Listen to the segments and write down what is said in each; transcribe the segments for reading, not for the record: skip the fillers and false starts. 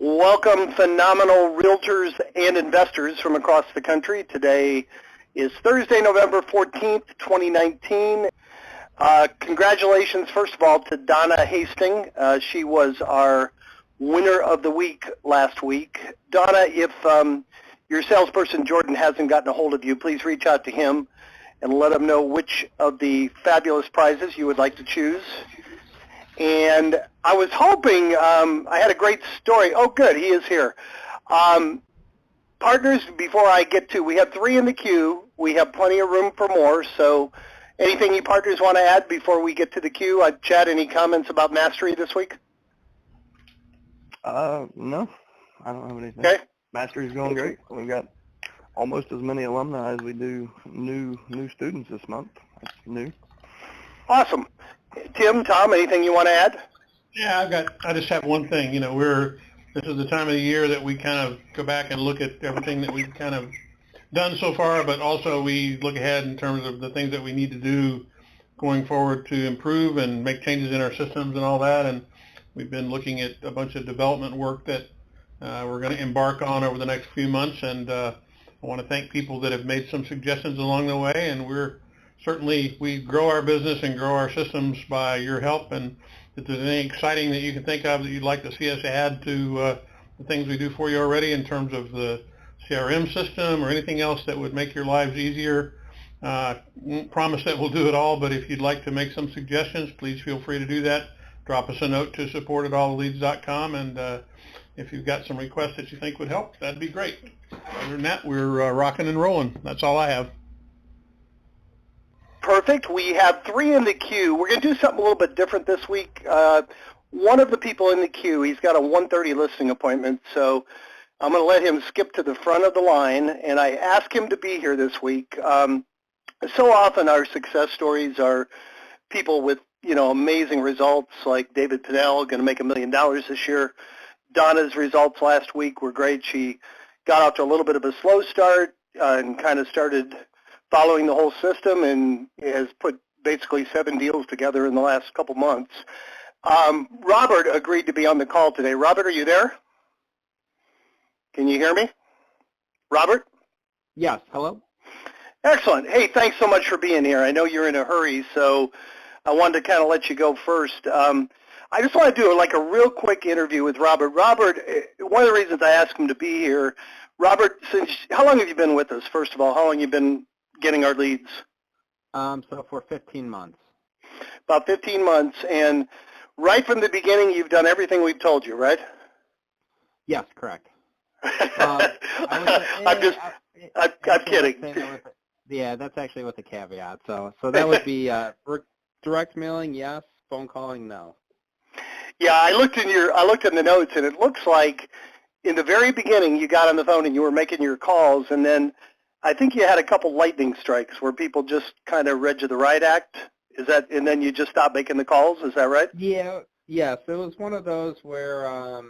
Welcome, phenomenal realtors and investors from across the country. Today is Thursday, November 14th, 2019. Congratulations, first of all, to Donna Hastings. She was our winner of the week last week. Donna, if your salesperson, Jordan, hasn't gotten a hold of you, please reach out to him and let him know which of the fabulous prizes you would like to choose. And I was hoping, I had a great story. Oh, good, he is here. Partners, before I get to, we have 3 in the queue. We have plenty of room for more, so anything you partners want to add before we get to the queue? Chad, any comments about Mastery this week? No, I don't have anything. Okay. Mastery's going great. We've got almost as many alumni as we do new students this month. That's new. Awesome. Tim, Tom, anything you want to add? Yeah, I just have one thing. You know, this is the time of the year that we kind of go back and look at everything that we've kind of done so far, but also we look ahead in terms of the things that we need to do going forward to improve and make changes in our systems and all that. And we've been looking at a bunch of development work that we're going to embark on over the next few months. And I want to thank people that have made some suggestions along the way. And we grow our business and grow our systems by your help. And if there's anything exciting that you can think of that you'd like to see us add to the things we do for you already in terms of the CRM system or anything else that would make your lives easier, won't promise that we'll do it all, but if you'd like to make some suggestions, please feel free to do that. Drop us a note to support@allleads.com, and if you've got some requests that you think would help, that'd be great. Other than that, we're rocking and rolling. That's all I have. Perfect. We have 3 in the queue. We're going to do something a little bit different this week. One of the people in the queue, he's got a 1:30 listing appointment, so I'm going to let him skip to the front of the line, and I asked him to be here this week. So often our success stories are people with, amazing results, like David Pinnell, going to make $1 million this year. Donna's results last week were great. She got off to a little bit of a slow start and kind of started following the whole system and has put basically 7 deals together in the last couple months. Robert agreed to be on the call today. Robert, are you there? Can you hear me? Robert? Yes, hello? Excellent. Hey, thanks so much for being here. I know you're in a hurry, so I wanted to kind of let you go first. I just want to do like a real quick interview with Robert. Robert, one of the reasons I asked him to be here, Robert, how long have you been with us, first of all? How long have you been getting our leads? So for 15 months. About 15 months, and right from the beginning, you've done everything we've told you, right? Yes, correct. I'm kidding. Yeah, that's actually with a caveat. So that would be direct mailing, yes. Phone calling, no. Yeah, I looked in the notes, and it looks like in the very beginning you got on the phone and you were making your calls, and then I think you had a couple lightning strikes where people just kind of read you the riot act. Is that, and then you just stopped making the calls? Is that right? Yeah. Yes, it was one of those where.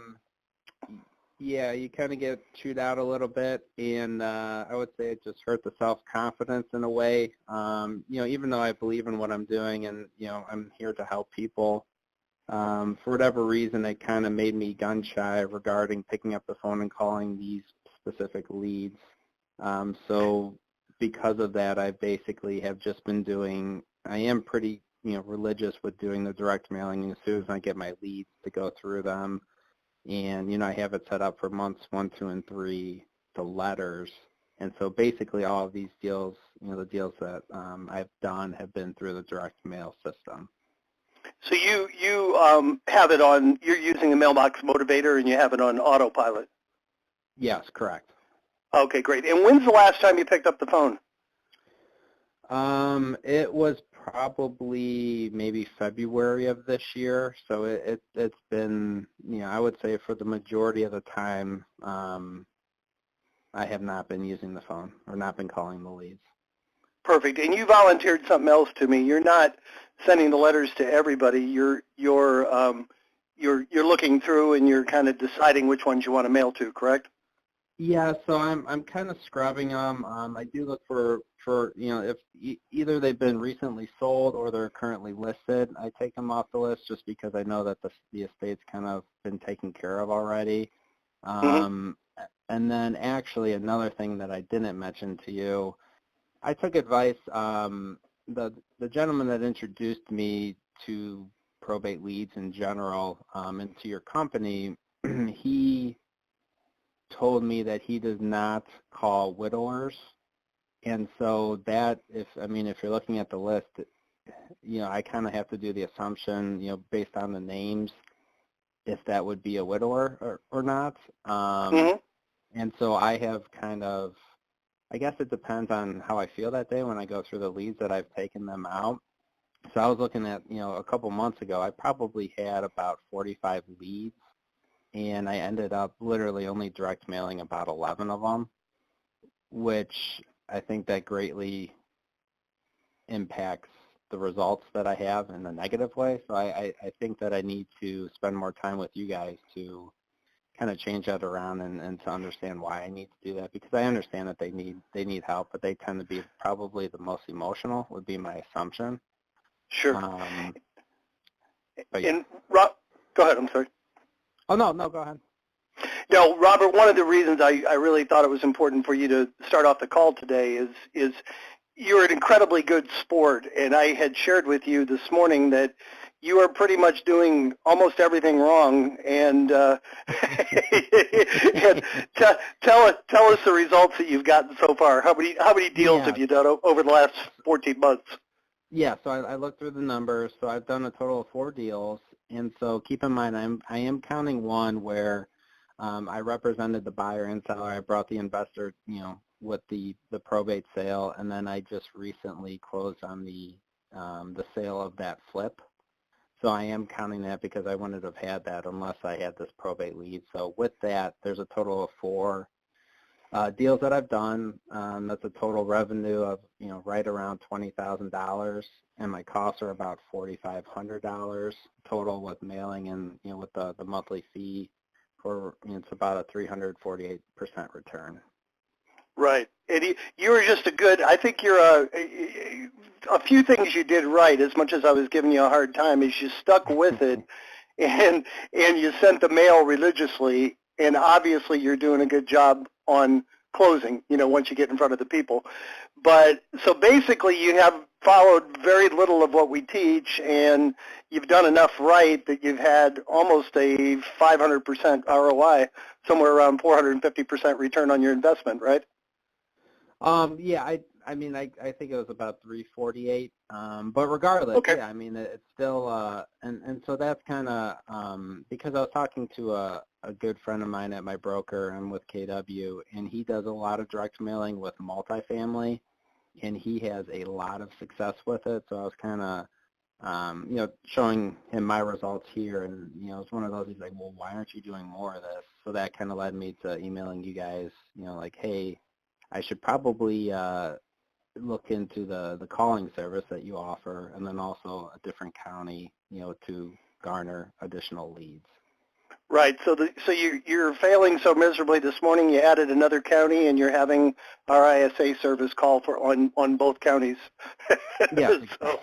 Yeah, you kind of get chewed out a little bit, and I would say it just hurt the self-confidence in a way. Even though I believe in what I'm doing and, I'm here to help people, for whatever reason, it kind of made me gun-shy regarding picking up the phone and calling these specific leads. So because of that, I basically have just been I am pretty, religious with doing the direct mailing as soon as I get my leads to go through them. And, I have it set up for months 1, 2, and 3 to letters. And so basically all of these deals, the deals that I've done have been through the direct mail system. So you have it on, you're using the Mailbox Motivator and you have it on autopilot? Yes, correct. Okay, great. And when's the last time you picked up the phone? It was probably maybe February of this year, so it's been, I would say for the majority of the time, I have not been using the phone or not been calling the leads. Perfect. And you volunteered something else to me. You're not sending the letters to everybody. You're looking through and you're kind of deciding which ones you want to mail to, correct? Yeah, so I'm kind of scrubbing them. I do look for if either they've been recently sold or they're currently listed. I take them off the list just because I know that the estate's kind of been taken care of already. And then actually another thing that I didn't mention to you, I took advice, the gentleman that introduced me to probate leads in general and to your company, he told me that he does not call widowers. And so that, if you're looking at the list, I kind of have to do the assumption, based on the names, if that would be a widower or not. And so I have kind of, I guess it depends on how I feel that day when I go through the leads that I've taken them out. So I was looking at, a couple months ago, I probably had about 45 leads, and I ended up literally only direct mailing about 11 of them, which I think that greatly impacts the results that I have in a negative way. So I think that I need to spend more time with you guys to kind of change that around and to understand why I need to do that, because I understand that they need help, but they tend to be probably the most emotional, would be my assumption. Sure. But yeah. And Rob, go ahead. I'm sorry. Oh, no, go ahead. No, Robert, one of the reasons I really thought it was important for you to start off the call today is you're an incredibly good sport, and I had shared with you this morning that you are pretty much doing almost everything wrong, and, and tell us the results that you've gotten so far. How many deals have you done over the last 14 months? Yeah, so I looked through the numbers. So I've done a total of 4 deals, and so keep in mind I am counting one where I represented the buyer and seller. I brought the investor, with the probate sale, and then I just recently closed on the sale of that flip. So I am counting that because I wouldn't have had that unless I had this probate lead. So with that, there's a total of 4 deals that I've done. That's a total revenue of, right around $20,000, and my costs are about $4,500 total with mailing and, with the monthly fee for, it's about a 348% return. Right. And you were just I think you're a few things you did right, as much as I was giving you a hard time, is you stuck with it and you sent the mail religiously, and obviously you're doing a good job on closing, once you get in front of the people. But so basically you have followed very little of what we teach, and you've done enough right that you've had almost a 500% ROI, somewhere around 450% return on your investment, right? Yeah, I think it was about 348. But regardless, okay. Yeah, it's still, and so that's kind of, because I was talking to a good friend of mine at my broker. I'm with KW, and he does a lot of direct mailing with multifamily, and he has a lot of success with it. So I was kind of, showing him my results here, and, it's one of those, he's like, well, why aren't you doing more of this? So that kind of led me to emailing you guys, like, hey, I should probably look into the calling service that you offer, and then also a different county, to garner additional leads. Right. So you're failing so miserably this morning. You added another county, and you're having our ISA service call on both counties. Yeah. So,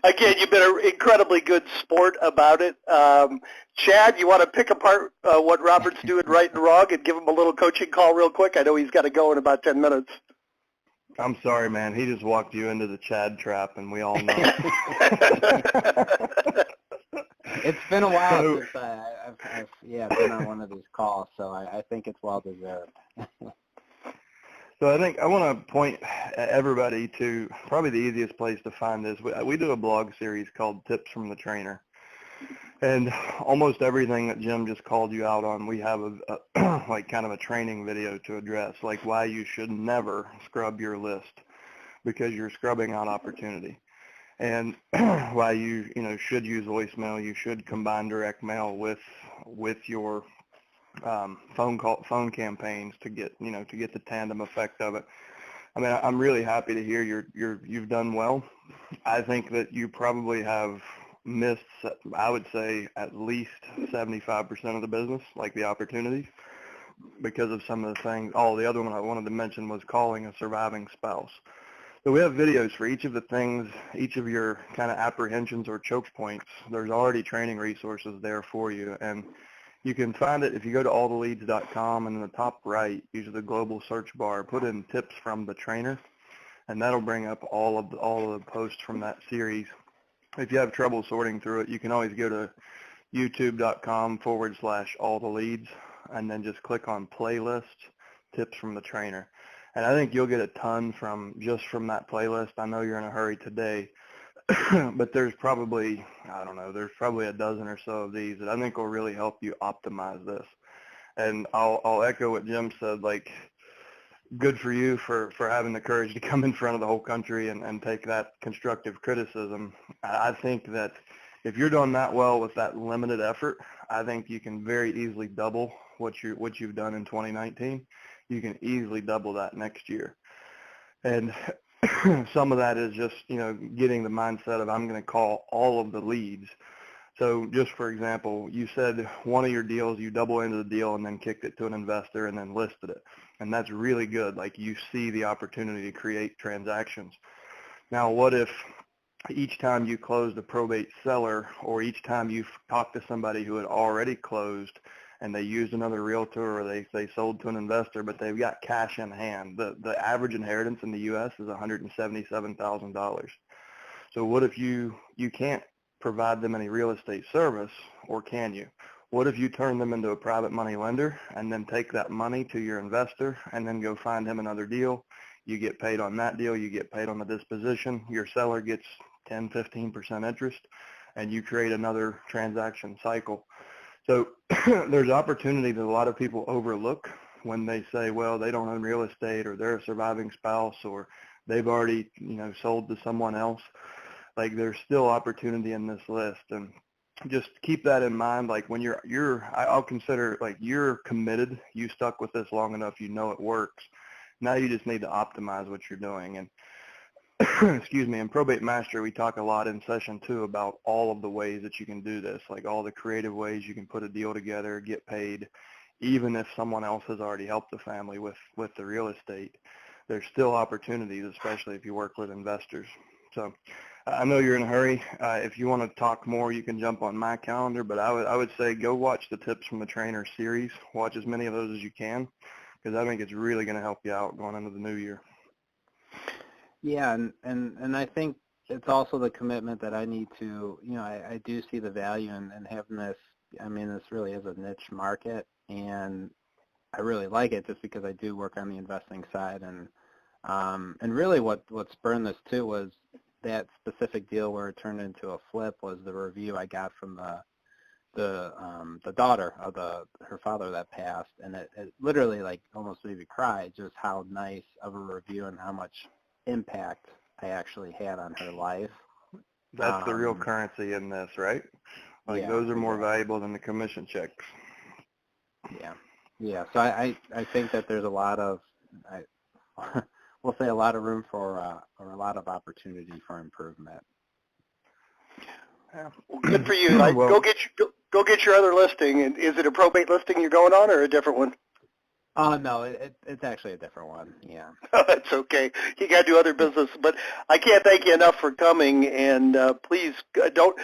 again, you've been an incredibly good sport about it. Chad, you want to pick apart what Robert's doing right and wrong, and give him a little coaching call real quick? I know he's got to go in about 10 minutes. I'm sorry, man. He just walked you into the Chad trap, and we all know. It's been a while since I've been on one of these calls, so I think it's well deserved. So I think I want to point everybody to probably the easiest place to find this. We do a blog series called Tips from the Trainer. And almost everything that Jim just called you out on, we have like kind of a training video to address, like why you should never scrub your list because you're scrubbing out opportunity. And why you should use voicemail, you should combine direct mail with your phone campaigns to get the tandem effect of it. I mean, I'm really happy to hear you've done well. I think that you probably have missed, I would say, at least 75% of the business, like the opportunities, because of some of the things. Oh, the other one I wanted to mention was calling a surviving spouse. So we have videos for each of the things, each of your kind of apprehensions or choke points. There's already training resources there for you. And, You can find it if you go to alltheleads.com, and in the top right, use the global search bar, put in tips from the trainer, and that'll bring up all of the posts from that series. If you have trouble sorting through it, you can always go to youtube.com/alltheleads, and then just click on playlist tips from the trainer. And I think you'll get a ton from that playlist. I know you're in a hurry today, but there's probably, I don't know, there's probably a dozen or so of these that I think will really help you optimize this. And I'll echo what Jim said, like, good for you for having the courage to come in front of the whole country and take that constructive criticism. I think that if you're doing that well with that limited effort, I think you can very easily double what you've done in 2019. You can easily double that next year. And some of that is just, getting the mindset of I'm going to call all of the leads. So just for example, you said one of your deals, you double into the deal and then kicked it to an investor and then listed it. And that's really good. Like, you see the opportunity to create transactions. Now, what if each time you closed a probate seller, or each time you talked to somebody who had already closed and they used another realtor, or they sold to an investor, but they've got cash in hand? The average inheritance in the U.S. is $177,000. So what if you can't provide them any real estate service, or can you? What if you turn them into a private money lender and then take that money to your investor and then go find him another deal? You get paid on that deal, you get paid on the disposition, your seller gets 10-15% interest, and you create another transaction cycle. So there's opportunity that a lot of people overlook when they say, well, they don't own real estate, or they're a surviving spouse, or they've already, sold to someone else. Like, there's still opportunity in this list, and just keep that in mind. Like, when I'll consider, like, you're committed, you stuck with this long enough, it works. Now you just need to optimize what you're doing. And excuse me, in Probate Master, we talk a lot in session 2 about all of the ways that you can do this, like all the creative ways you can put a deal together, get paid, even if someone else has already helped the family with the real estate. There's still opportunities, especially if you work with investors. So I know you're in a hurry. If you want to talk more, you can jump on my calendar, but I would say go watch the Tips from the Trainer series. Watch as many of those as you can, because I think it's really going to help you out going into the new year. Yeah, and I think it's also the commitment that I need to, I do see the value in having this. I mean, this really is a niche market, and I really like it just because I do work on the investing side. And really what spurred this too was that specific deal where it turned into a flip was the review I got from the daughter of her father that passed, and it literally, like, almost made me cry just how nice of a review and how much impact I actually had on her life. That's the real currency in this, right? Like, yeah, those are more valuable than the commission checks. Yeah. So I think that there's a lot of, we'll say, a lot of room for or a lot of opportunity for improvement. Yeah. Well, good for you. Well, go get your other listing. And is it a probate listing you're going on, or a different one? No, it's actually a different one. Yeah. It's okay. You got to do other business, but I can't thank you enough for coming. And please don't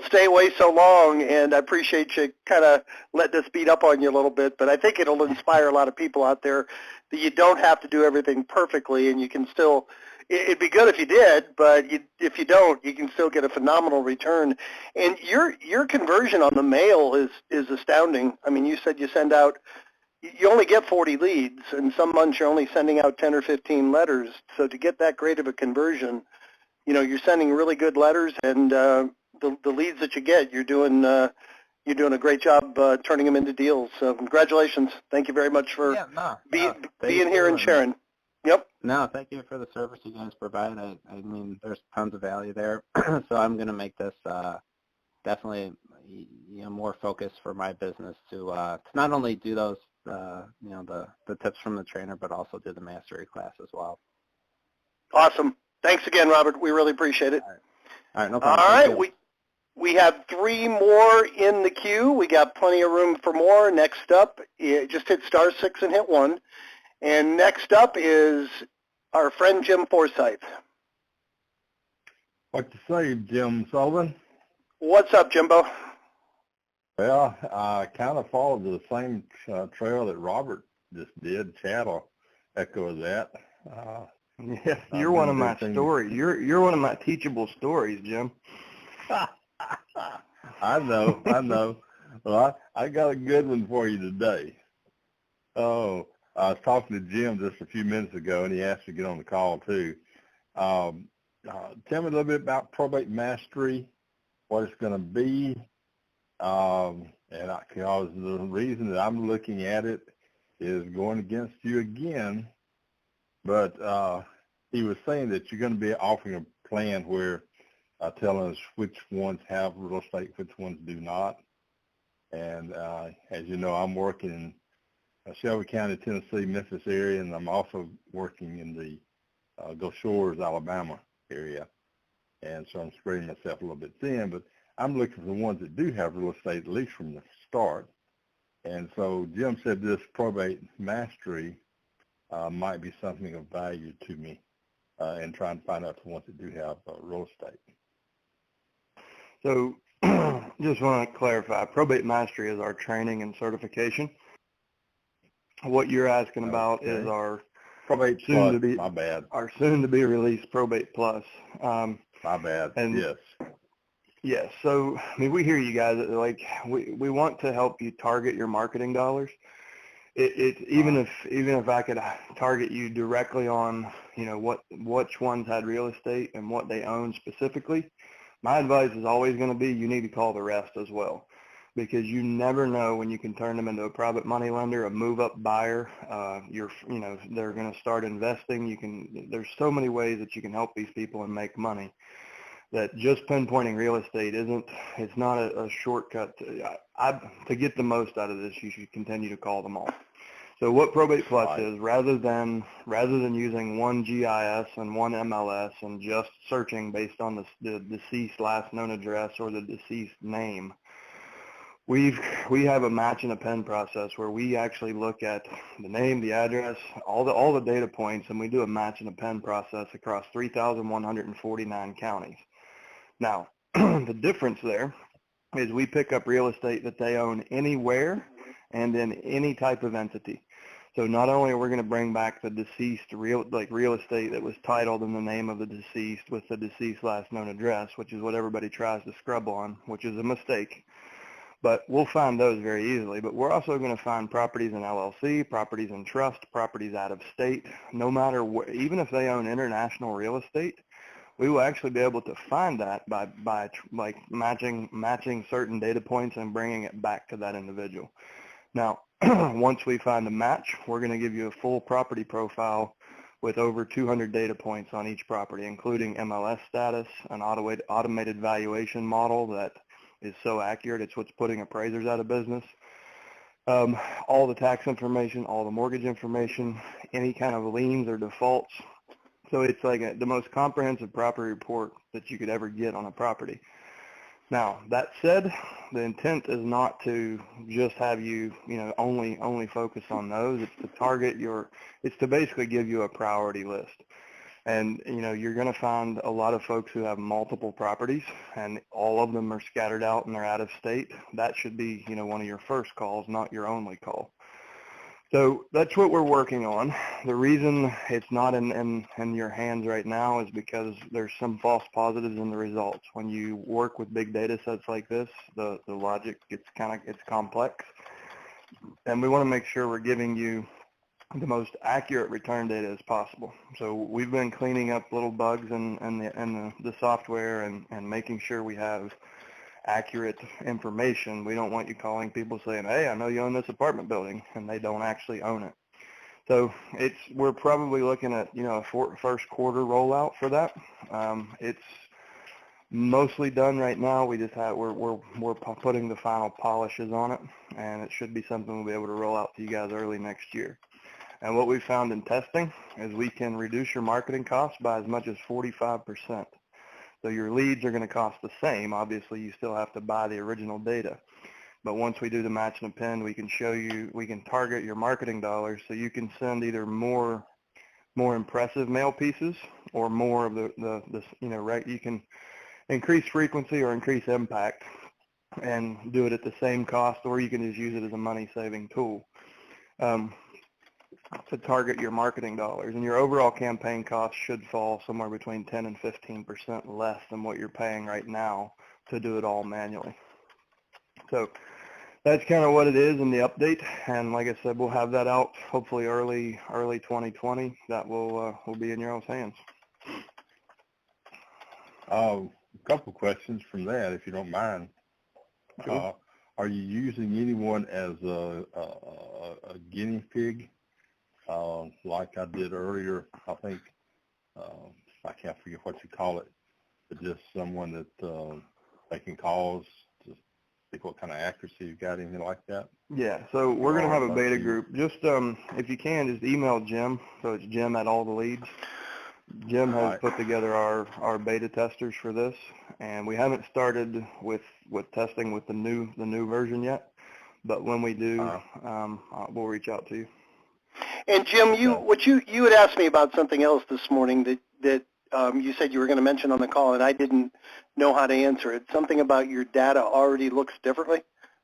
stay away so long. And I appreciate you kind of letting us beat up on you a little bit. But I think it'll inspire a lot of people out there that you don't have to do everything perfectly, and you can still. It'd be good if you did, but if you don't, you can still get a phenomenal return. And your conversion on the mail is astounding. I mean, you said you send out. You only get 40 leads, and some months you're only sending out 10 or 15 letters. So to get that great of a conversion, you're sending really good letters, and the leads that you get, you're doing a great job turning them into deals. So congratulations. Thank you very much for being here and sharing. Yep. No, thank you for the service you guys provide. I mean, there's tons of value there. So I'm going to make this definitely more focused for my business to not only do those the tips from the trainer, but also do the mastery class as well. Awesome. Thanks again, Robert. We really appreciate it. All right, no problem. All right, we have 3 more in the queue. We got plenty of room for more. Next up, just hit *6 and hit 1. And next up is our friend Jim Forsythe. What to say, Jim Sullivan? What's up, Jimbo? Well, I kind of followed the same trail that Robert just did. Chad will echo that. Yeah, you're one of my stories. You're one of my teachable stories, Jim. I know. Well, I got a good one for you today. Oh, I was talking to Jim just a few minutes ago, and he asked to get on the call too. Tell me a little bit about probate mastery, what it's going to be, because the reason that I'm looking at it is going against you again. But he was saying that you're going to be offering a plan where telling us which ones have real estate, which ones do not. And as you know, I'm working in Shelby County, Tennessee, Memphis area, and I'm also working in the Gulf Shores, Alabama area. And so I'm spreading myself a little bit thin, but I'm looking for the ones that do have real estate, at least from the start. And so Jim said this probate mastery might be something of value to me in trying to find out the ones that do have real estate. So just want to clarify, probate mastery is our training and certification. What you're asking about is our Probate Plus, my bad. Our soon-to-be released Probate Plus. My bad, and yes. Yes, so I mean, we hear you guys. Like we want to help you target your marketing dollars. Even if I could target you directly on, you know, which ones had real estate and what they own specifically, my advice is always going to be you need to call the rest as well, because you never know when you can turn them into a private money lender, a move-up buyer. They're going to start investing. There's so many ways that you can help these people and make money, that just pinpointing real estate it's not a shortcut. To get the most out of this, you should continue to call them all. So what Probate Plus is, rather than using one GIS and one MLS and just searching based on the deceased last known address or the deceased name, we have a match and append process where we actually look at the name, the address, all the data points, and we do a match and append process across 3,149 counties. Now, the difference there is we pick up real estate that they own anywhere and in any type of entity. So not only are we going to bring back the deceased real estate that was titled in the name of the deceased with the deceased last known address, which is what everybody tries to scrub on, which is a mistake. But we'll find those very easily. But we're also going to find properties in LLC, properties in trust, properties out of state. No matter what, even if they own international real estate, we will actually be able to find that by like matching certain data points and bringing it back to that individual. Now, once we find a match, we're going to give you a full property profile with over 200 data points on each property, including MLS status, an automated valuation model that is so accurate it's what's putting appraisers out of business, all the tax information, all the mortgage information, any kind of liens or defaults. So it's like the most comprehensive property report that you could ever get on a property. Now, that said, the intent is not to just have you, only focus on those. It's to basically give you a priority list. And, you're going to find a lot of folks who have multiple properties and all of them are scattered out and they're out of state. That should be, one of your first calls, not your only call. So that's what we're working on. The reason it's not in your hands right now is because there's some false positives in the results. When you work with big data sets like this, the logic it's complex. And we want to make sure we're giving you the most accurate return data as possible. So we've been cleaning up little bugs in the software and making sure we have accurate information. We don't want you calling people saying, hey, I know you own this apartment building, and they don't actually own it. So we're probably looking at, a first quarter rollout for that. It's mostly done right now. We just we're putting the final polishes on it, and it should be something we'll be able to roll out to you guys early next year. And what we found in testing is we can reduce your marketing costs by as much as 45%. So your leads are going to cost the same. Obviously, you still have to buy the original data. But once we do the match and append, we can target your marketing dollars so you can send either more impressive mail pieces or more of you can increase frequency or increase impact and do it at the same cost, or you can just use it as a money-saving tool to target your marketing dollars. And your overall campaign cost should fall somewhere between 10 and 15% less than what you're paying right now to do it all manually. So that's kind of what it is in the update. And like I said, we'll have that out hopefully early 2020. That will be in your own hands. A couple questions from that, if you don't mind. Sure. Are you using anyone as a guinea pig, like I did earlier? I think I can't forget what you call it, but just someone that making calls to see what kind of accuracy you got, anything like that? Yeah. So we're going to have a beta group. Just if you can, just email Jim. So it's Jim at all the leads. Jim has put together our beta testers for this, and we haven't started with testing with the new version yet. But when we do, we'll reach out to you. And Jim, you had asked me about something else this morning that you said you were going to mention on the call, and I didn't know how to answer it. Something about your data already looks differently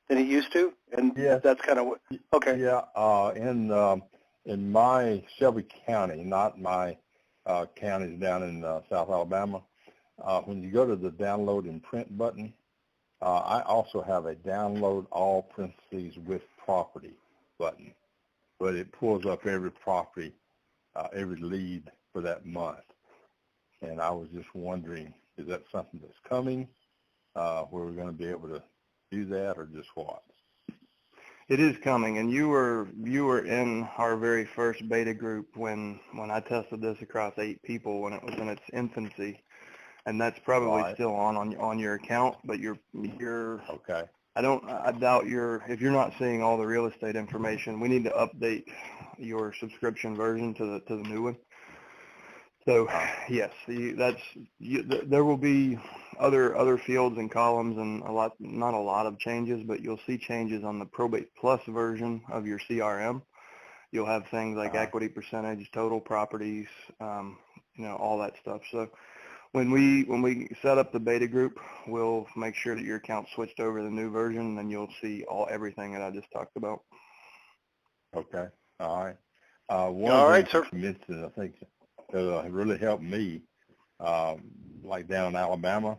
than it used to, and that's kind of what. Okay. Yeah. In my Shelby County, not my counties down in South Alabama, when you go to the download and print button, I also have a download all parentheses with property button, but it pulls up every property, every lead for that month. And I was just wondering, is that something that's coming, where we're going to be able to do that, or just what? It is coming, and you were in our very first beta group when I tested this across 8 people when it was in its infancy, and that's probably still on your account. But you're okay. I doubt if you're not seeing all the real estate information, we need to update your subscription version to the new one. So yes, there will be other fields and columns and not a lot of changes, but you'll see changes on the Probate Plus version of your CRM. You'll have things like equity percentage, total properties, all that stuff. So when we set up the beta group, we'll make sure that your account's switched over to the new version, and then you'll see everything that I just talked about. Okay. All right. All right, sir. You mentioned, I think, that really helped me, like down in Alabama,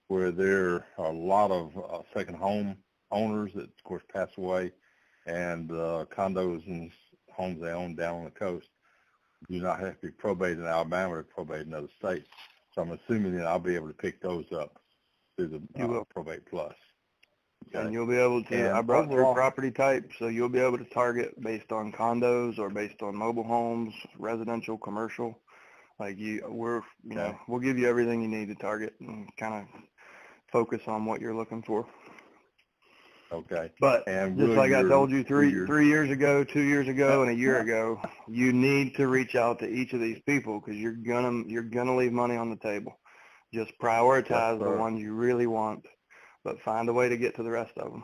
where there are a lot of second home owners that, of course, pass away, and condos and homes they own down on the coast do not have to be probated in Alabama or probated in other states. So I'm assuming that I'll be able to pick those up through the Probate Plus. Okay. And you'll be able to, I brought through property type, so you'll be able to target based on condos or based on mobile homes, residential, commercial. Like we'll give you everything you need to target and kind of focus on what you're looking for. Okay. But just like I told you 3 years ago, 2 years ago, and a year ago, you need to reach out to each of these people because you're gonna leave money on the table. Just prioritize the ones you really want, but find a way to get to the rest of them.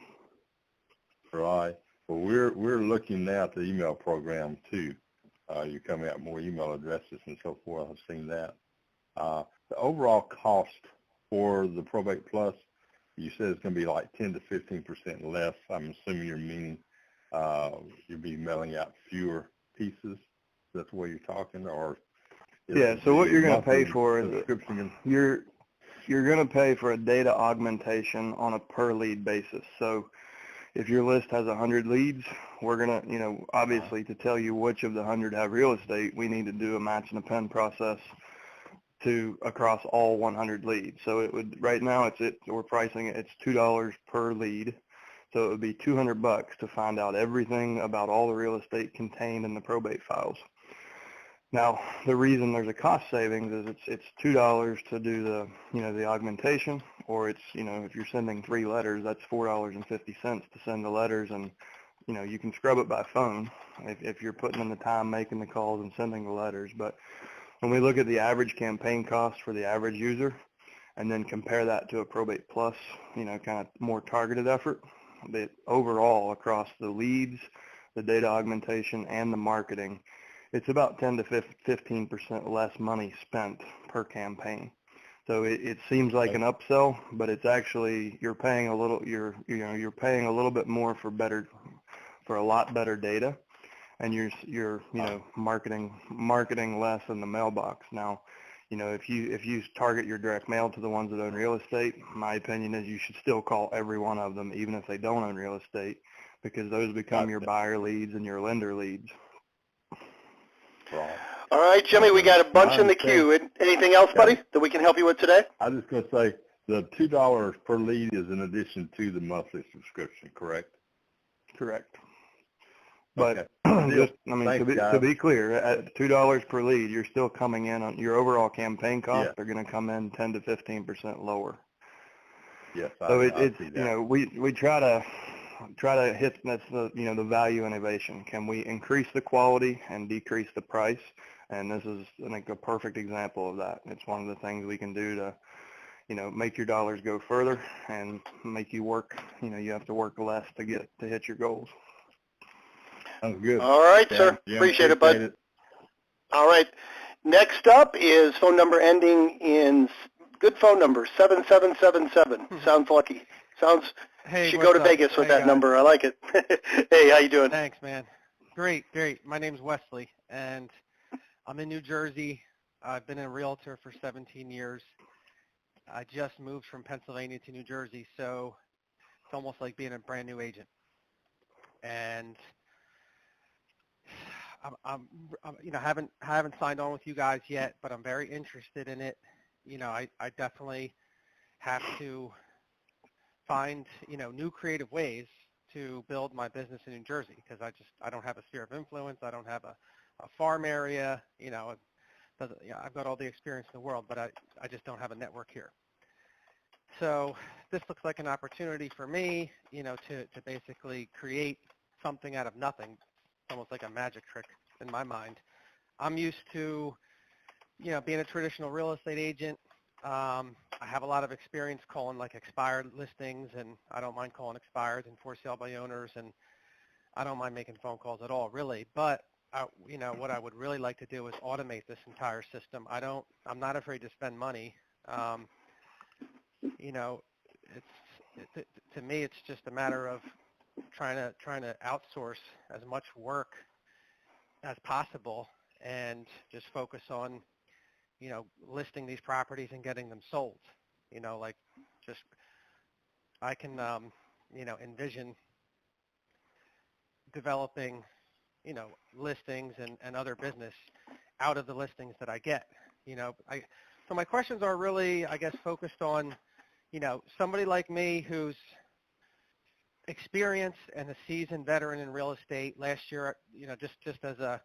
Right. Well, we're looking now at the email program too. You're coming out more email addresses and so forth. I've seen that. The overall cost for the Probate Plus, you said it's going to be like 10 to 15% less. I'm assuming you're meaning you'll be mailing out fewer pieces. That's the way you're talking, or? Yeah. So what you're going to pay for is you're going to pay for a data augmentation on a per lead basis. So if your list has 100 leads, we're going to, obviously to tell you which of the 100 have real estate, we need to do a match and append process across all 100 leads. So it would, right now we're pricing it's $2 per lead. So it would be $200 to find out everything about all the real estate contained in the probate files. Now, the reason there's a cost savings is it's $2 to do the augmentation, or it's, if you're sending 3 letters, that's $4.50 to send the letters, and, you can scrub it by phone if you're putting in the time making the calls and sending the letters. But when we look at the average campaign cost for the average user and then compare that to a Probate Plus, kind of more targeted effort, that overall across the leads, the data augmentation, and the marketing, it's about 10 to 15% less money spent per campaign. So it seems like an upsell, but it's actually you're paying a little paying a little bit more for a lot better data, and you're marketing less in the mailbox. Now, if you target your direct mail to the ones that own real estate, my opinion is you should still call every one of them, even if they don't own real estate, because those become your buyer leads and your lender leads. Right. All right, Jimmy, we got a bunch in the queue. Anything else, buddy, that we can help you with today? I was just going to say the $2 per lead is in addition to the monthly subscription, correct? Correct. But Okay. to be clear, at $2 per lead, you're still coming in on your overall campaign costs are going to come in 10 to 15% lower. Yes, so I see that. We try to hit the value innovation. Can we increase the quality and decrease the price? And this is, I think, a perfect example of that. It's one of the things we can do to make your dollars go further and make you work. You have to work less to hit your goals. Sounds good. All right, sir. Jim, appreciate it, bud. All right. Next up is phone number ending in good phone number 7777. Sounds lucky. Hey, should go to Vegas with that guys. number. I like it. Hey, how you doing? Thanks, man. Great. My name's Wesley, and I'm in New Jersey. I've been a realtor for 17 years. I just moved from Pennsylvania to New Jersey, so it's almost like being a brand new agent. And I'm haven't signed on with you guys yet, but I'm very interested in it. I definitely have to find, new creative ways to build my business in New Jersey, because I don't have a sphere of influence. I don't have a farm area. I've got all the experience in the world, but I just don't have a network here. So this looks like an opportunity for me, to basically create something out of nothing. Almost like a magic trick in my mind. I'm used to, being a traditional real estate agent. I have a lot of experience calling like expired listings, and I don't mind calling expired and for sale by owners, and I don't mind making phone calls at all, really. But what I would really like to do is automate this entire system. I'm not afraid to spend money. To me, it's just a matter of trying to outsource as much work as possible and just focus on, listing these properties and getting them sold. I can, envision developing, listings and other business out of the listings that I get. So my questions are really, I guess, focused on, somebody like me who's experienced and a seasoned veteran in real estate. Last year, just as a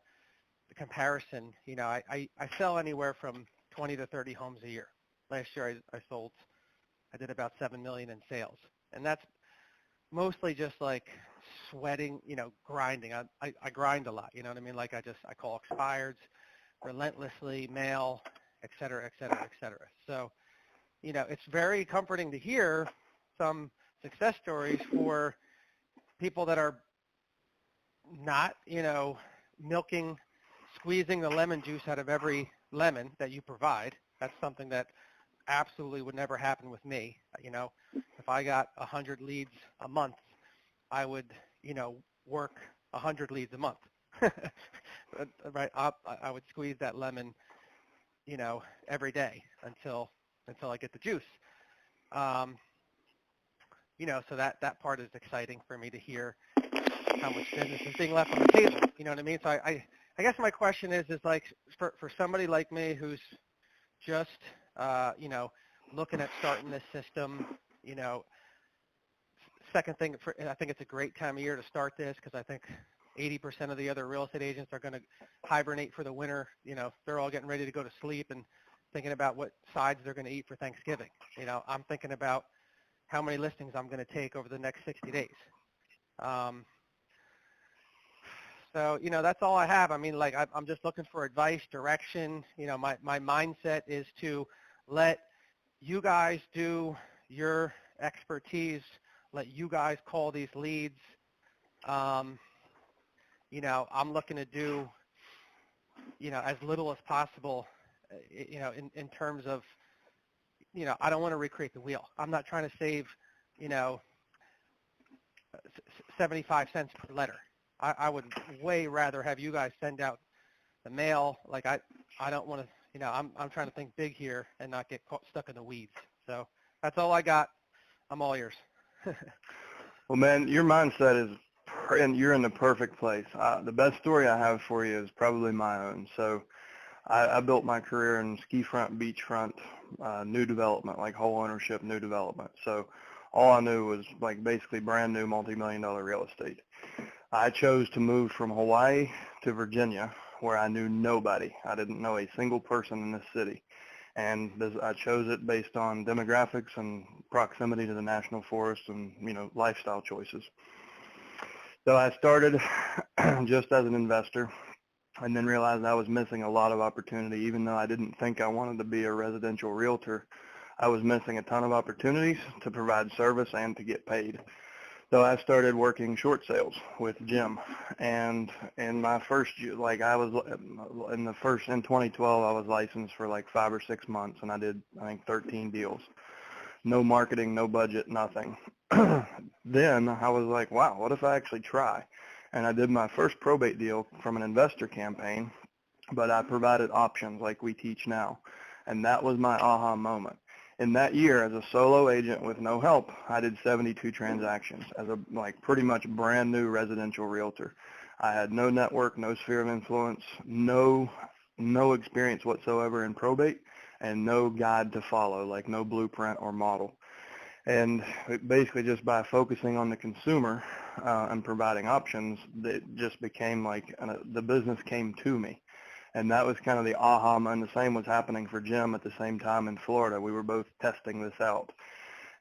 comparison, I sell anywhere from 20 to 30 homes a year. Last year I did about $7 million in sales, and that's mostly just like sweating, grinding. I grind a lot, you know what I mean? Like I call expireds relentlessly, mail, et cetera, et cetera, et cetera. So, it's very comforting to hear some success stories for people that are not, squeezing the lemon juice out of every lemon that you provide. That's something that absolutely would never happen with me. If I got 100 leads a month, I would, work 100 leads a month. Right? I would squeeze that lemon, every day until I get the juice. So that part is exciting for me to hear how much business is being left on the table. You know what I mean? So I guess my question is like for somebody like me who's just, looking at starting this system, second thing, I think it's a great time of year to start this, because I think 80% of the other real estate agents are going to hibernate for the winter. They're all getting ready to go to sleep and thinking about what sides they're going to eat for Thanksgiving. I'm thinking about how many listings I'm going to take over the next 60 days. So, that's all I have. I mean, like, I'm just looking for advice, direction. My mindset is to let you guys do your expertise, let you guys call these leads. I'm looking to do, as little as possible, in terms of, I don't want to recreate the wheel. I'm not trying to save, 75 cents per letter. I would way rather have you guys send out the mail. Like I don't want to, I'm trying to think big here and not get stuck in the weeds. So that's all I got. I'm all ears. Well, man, your mindset is, and you're in the perfect place. The best story I have for you is probably my own. So I built my career in ski front, beachfront, new development, like whole ownership, new development. So all I knew was like basically brand new multi-million-dollar real estate. I chose to move from Hawaii to Virginia, where I knew nobody. I didn't know a single person in this city. And I chose it based on demographics and proximity to the national forest and, lifestyle choices. So I started just as an investor and then realized I was missing a lot of opportunity. Even though I didn't think I wanted to be a residential realtor, I was missing a ton of opportunities to provide service and to get paid. So I started working short sales with Jim, and in my first, in 2012, I was licensed for like 5 or 6 months, and I did, I think, 13 deals. No marketing, no budget, nothing. Then I was like, wow, what if I actually try? And I did my first probate deal from an investor campaign, but I provided options like we teach now, and that was my aha moment. In that year, as a solo agent with no help, I did 72 transactions as a pretty much brand new residential realtor. I had no network, no sphere of influence, no experience whatsoever in probate, and no guide to follow, like no blueprint or model. And basically just by focusing on the consumer and providing options, it just became like the business came to me. And that was kind of the aha moment. The same was happening for Jim at the same time in Florida. We were both testing this out.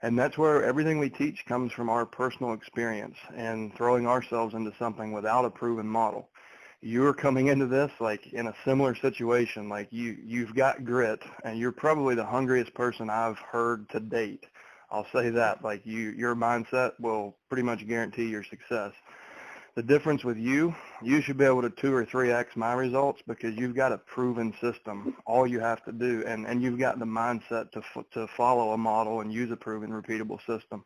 And that's where everything we teach comes from our personal experience and throwing ourselves into something without a proven model. You're coming into this like in a similar situation, like you've got grit, and you're probably the hungriest person I've heard to date. I'll say that, like your mindset will pretty much guarantee your success. The difference with you should be able to 2 or 3x my results because you've got a proven system. All you have to do, and you've got the mindset to follow a model and use a proven, repeatable system.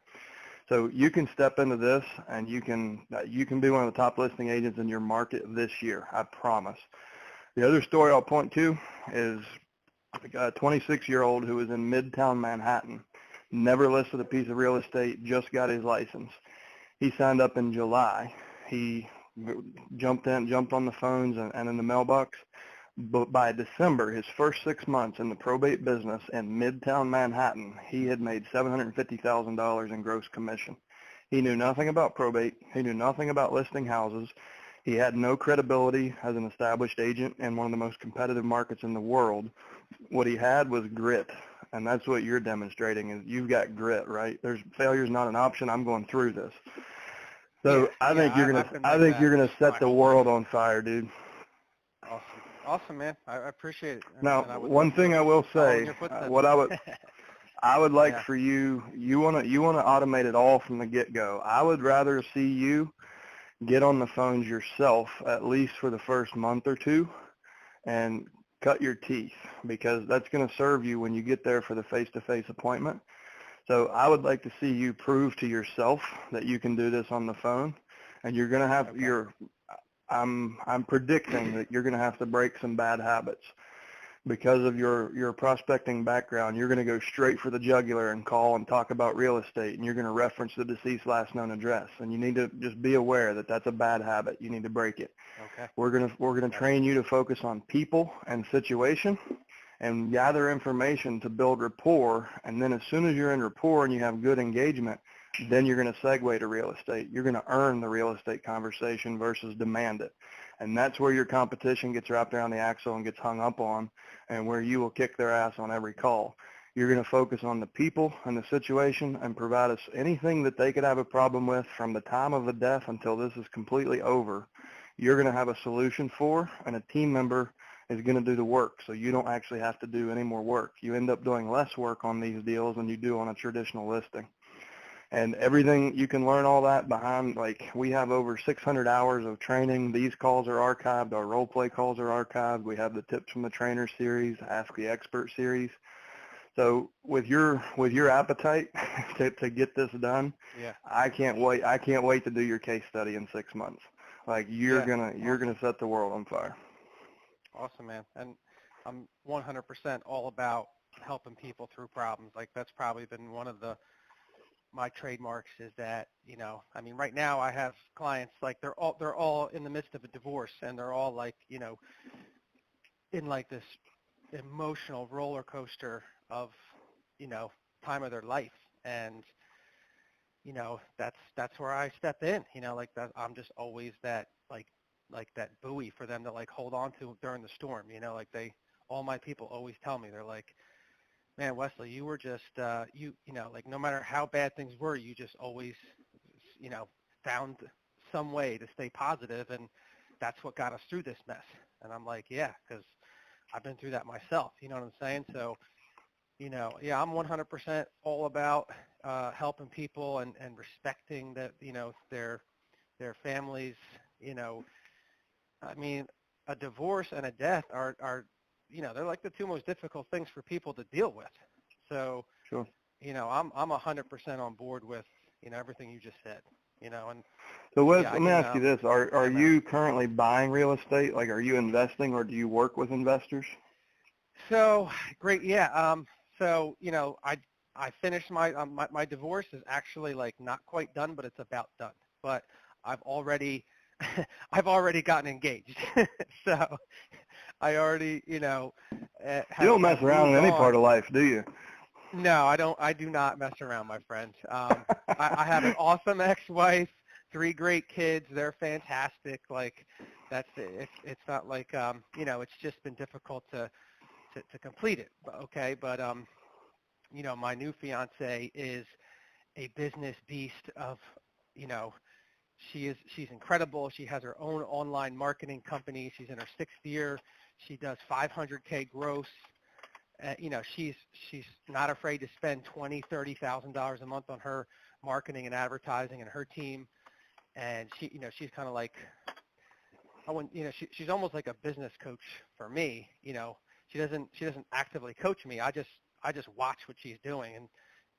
So you can step into this, and you can be one of the top listing agents in your market this year. I promise. The other story I'll point to is a 26-year-old who was in Midtown Manhattan, never listed a piece of real estate, just got his license. He signed up in July. He jumped on the phones and in the mailbox. But by December, his first 6 months in the probate business in Midtown Manhattan, he had made $750,000 in gross commission. He knew nothing about probate. He knew nothing about listing houses. He had no credibility as an established agent in one of the most competitive markets in the world. What he had was grit, and that's what you're demonstrating is you've got grit, right? Failure's not an option. I'm going through this. So I think you're gonna set the world on fire, dude. Awesome, man. I appreciate it. Now, one thing I will say, what I would like for you want to automate it all from the get-go. I would rather see you get on the phones yourself at least for the first month or two and cut your teeth, because that's going to serve you when you get there for the face-to-face appointment. So I would like to see you prove to yourself that you can do this on the phone, and you're going to have I'm predicting that you're going to have to break some bad habits because of your prospecting background. You're going to go straight for the jugular and call and talk about real estate, and you're going to reference the deceased last known address. And you need to just be aware that that's a bad habit. You need to break it. Okay. We're going to train you to focus on people and situation and gather information to build rapport. And then as soon as you're in rapport and you have good engagement, then you're going to segue to real estate. You're going to earn the real estate conversation versus demand it. And that's where your competition gets wrapped around the axle and gets hung up on, and where you will kick their ass on every call. You're going to focus on the people and the situation and provide us anything that they could have a problem with from the time of the death until this is completely over. You're going to have a solution for, and a team member is going to do the work, so you don't actually have to do any more work. You end up doing less work on these deals than you do on a traditional listing. And everything, you can learn all that behind, like, we have over 600 hours of training. These calls are archived. Our role play calls are archived. We have the Tips from the Trainer series, Ask the Expert series. So with your appetite to get this done, Yeah. I can't wait. I can't wait to do your case study in 6 months. Like you're Yeah. gonna set the world on fire. Awesome, man. And I'm 100% all about helping people through problems. Like that's probably been one of my trademarks is that, I mean, right now I have clients like they're all in the midst of a divorce, and they're all like, in like this emotional roller coaster of, time of their life. And, that's where I step in, like that. I'm just always that like that buoy for them to like hold on to during the storm, like all my people always tell me, they're like, man, Wesley, you were just, like no matter how bad things were, you just always, found some way to stay positive, and that's what got us through this mess. And I'm like, yeah, because I've been through that myself, you know what I'm saying? So, yeah, I'm 100% all about helping people and respecting that, their families, I mean, a divorce and a death are they're like the two most difficult things for people to deal with. So, Sure. I'm 100% on board with, everything you just said, and So Wes, yeah, let me ask you this. Are yeah, you currently buying real estate? Like, are you investing, or do you work with investors? So great. Yeah. So, I finished my divorce is actually like not quite done, but it's about done. But I've already gotten engaged. So I already, You don't mess around in any part of life, do you? No, I don't. I do not mess around, my friend. I have an awesome ex-wife, 3 great kids. They're fantastic. Like that's it. It's not like it's just been difficult to complete it. Okay, but my new fiance is a business beast of, she's incredible. She has her own online marketing company. She's in her 6th year. She does 500K gross. She's not afraid to spend $20,000-$30,000 a month on her marketing and advertising and her team. And she's kind of like, she's almost like a business coach for me. She doesn't actively coach me. I just watch what she's doing and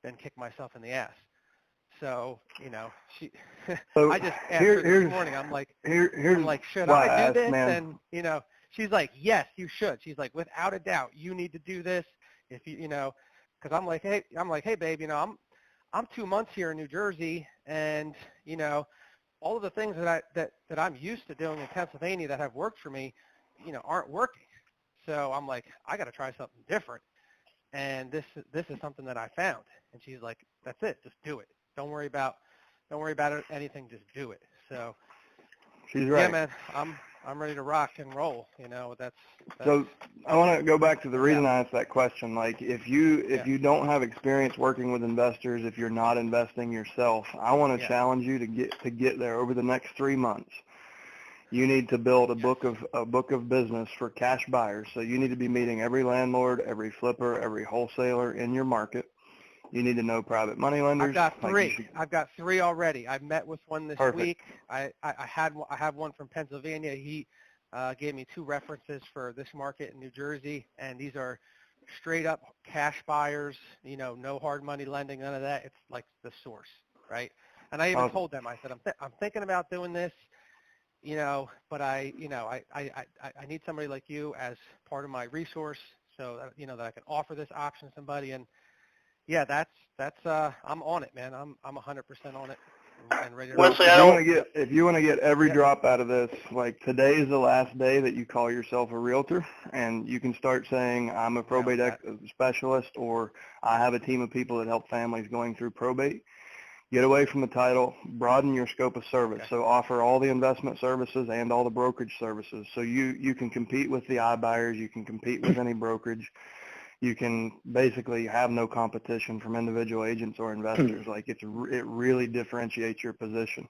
then kick myself in the ass. So, So I just asked her this morning, I'm like, should I do this? Man. And, she's like, yes, you should. She's like, without a doubt, you need to do this. If because I'm like, hey, babe, I'm 2 months here in New Jersey, and, all of the things that I'm used to doing in Pennsylvania that have worked for me, aren't working. So I'm like, I got to try something different. And this is something that I found. And she's like, that's it. Just do it. Don't worry about anything. Just do it. So she's right. Yeah, man, I'm ready to rock and roll. That's So I want to go back to the reason I asked that question. Like, if you don't have experience working with investors, if you're not investing yourself, I want to challenge you to get there over the next 3 months. You need to build a book of business for cash buyers. So you need to be meeting every landlord, every flipper, every wholesaler in your market. You need to know private money lenders. I've got 3 already. I've met with one this week. I have one from Pennsylvania. He gave me 2 references for this market in New Jersey, and these are straight up cash buyers. No hard money lending, none of that. It's like the source, right? And I even told them, I said, I'm thinking about doing this. But I need somebody like you as part of my resource, so that, that I can offer this option to somebody. And yeah, that's I'm on it, man. I'm 100% on it and ready to. Wesley, if you want to get every drop out of this, like today is the last day that you call yourself a realtor, and you can start saying I'm a probate specialist, or I have a team of people that help families going through probate. Get away from the title, broaden your scope of service. Okay. So offer all the investment services and all the brokerage services. So you can compete with the iBuyers, you can compete with any brokerage. You can basically have no competition from individual agents or investors. Like it really differentiates your position.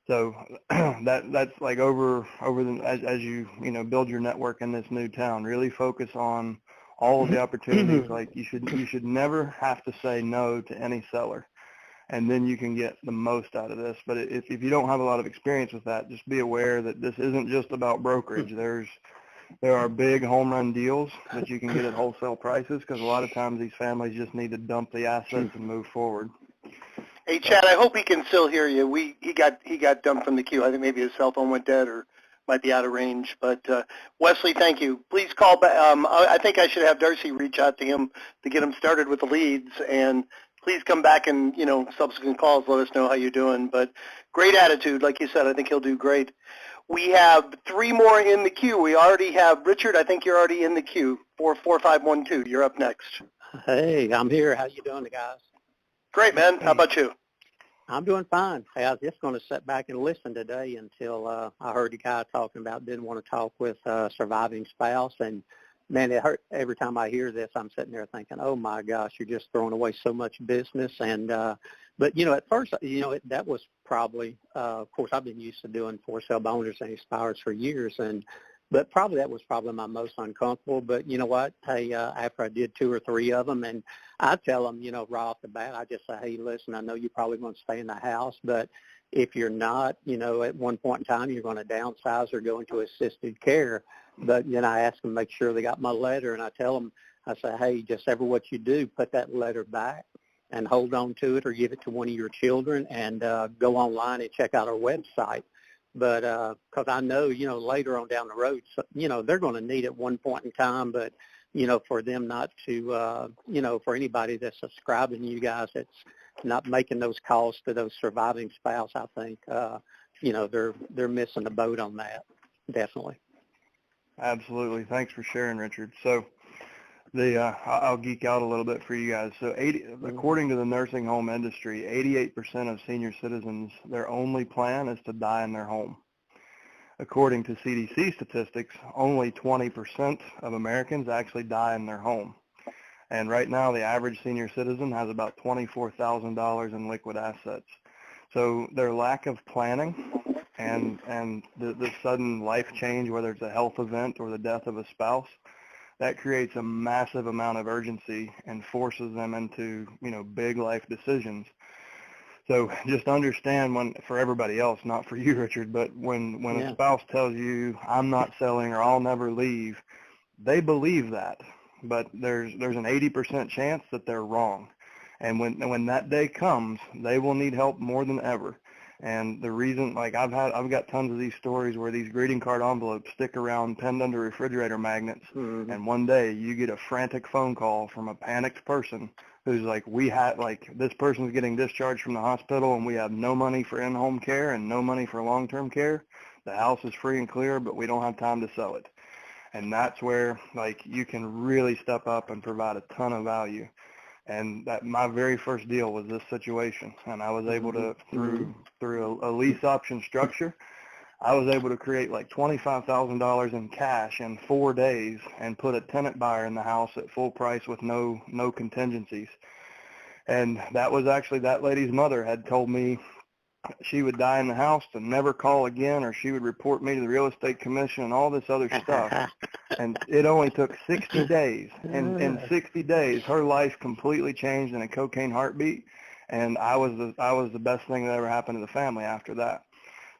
So that's like as you build your network in this new town, really focus on all of the opportunities. Like you should never have to say no to any seller. And then you can get the most out of this. But if you don't have a lot of experience with that, just be aware that this isn't just about brokerage. there are big home run deals that you can get at wholesale prices because a lot of times these families just need to dump the assets and move forward. Hey, Chad, I hope he can still hear you. He got dumped from the queue. I think maybe his cell phone went dead or might be out of range. But Wesley, thank you. Please call back. I think I should have Darcy reach out to him to get him started with the leads. And please come back and, subsequent calls, let us know how you're doing. But great attitude. Like you said, I think he'll do great. We have 3 more in the queue. We already have Richard. I think you're already in the queue. 44512. You're up next. Hey, I'm here. How you doing, guys? Great, man. How about you? I'm doing fine. Hey, I was just going to sit back and listen today until I heard the guy talking about didn't want to talk with a surviving spouse. And, man, it hurt. Every time I hear this, I'm sitting there thinking, oh, my gosh, you're just throwing away so much business. And but, at first, that was probably, of course, I've been used to doing for sale by owners and expirers for years. But probably that was probably my most uncomfortable. But you know what? Hey, after I did 2 or 3 of them, and I tell them, right off the bat, I just say, hey, listen, I know you're probably going to stay in the house, but if you're not, at one point in time, you're going to downsize or go into assisted care. But, I ask them to make sure they got my letter, and I tell them, I say, hey, just ever what you do, put that letter back and hold on to it or give it to one of your children and go online and check out our website. But because I know, later on down the road, so, they're going to need it one point in time. But, for them not to, for anybody that's subscribing to you guys, that's not making those calls to those surviving spouse, I think, they're missing the boat on that, definitely. Absolutely. Thanks for sharing, Richard. So I'll geek out a little bit for you guys. So according to the nursing home industry, 88% of senior citizens, their only plan is to die in their home. According to CDC statistics, only 20% of Americans actually die in their home. And right now, the average senior citizen has about $24,000 in liquid assets. So their lack of planning and the sudden life change, whether it's a health event or the death of a spouse, that creates a massive amount of urgency and forces them into, big life decisions. So just understand for everybody else, not for you, Richard, but when a spouse tells you, I'm not selling or I'll never leave, they believe that. But there's an 80% chance that they're wrong. And when that day comes, they will need help more than ever. And the reason, I've got tons of these stories where these greeting card envelopes stick around pinned under refrigerator magnets, and one day you get a frantic phone call from a panicked person who's like, this person's getting discharged from the hospital and we have no money for in-home care and no money for long-term care. The house is free and clear, but we don't have time to sell it. And that's where, you can really step up and provide a ton of value. And that my very first deal was this situation, and I was able to through a lease option structure, I was able to create $25,000 in cash in 4 days and put a tenant buyer in the house at full price with no contingencies. And that was actually that lady's mother had told me she would die in the house to never call again, or she would report me to the real estate commission and all this other stuff. And it only took 60 days. And in 60 days, her life completely changed in a cocaine heartbeat. And I was the best thing that ever happened to the family after that.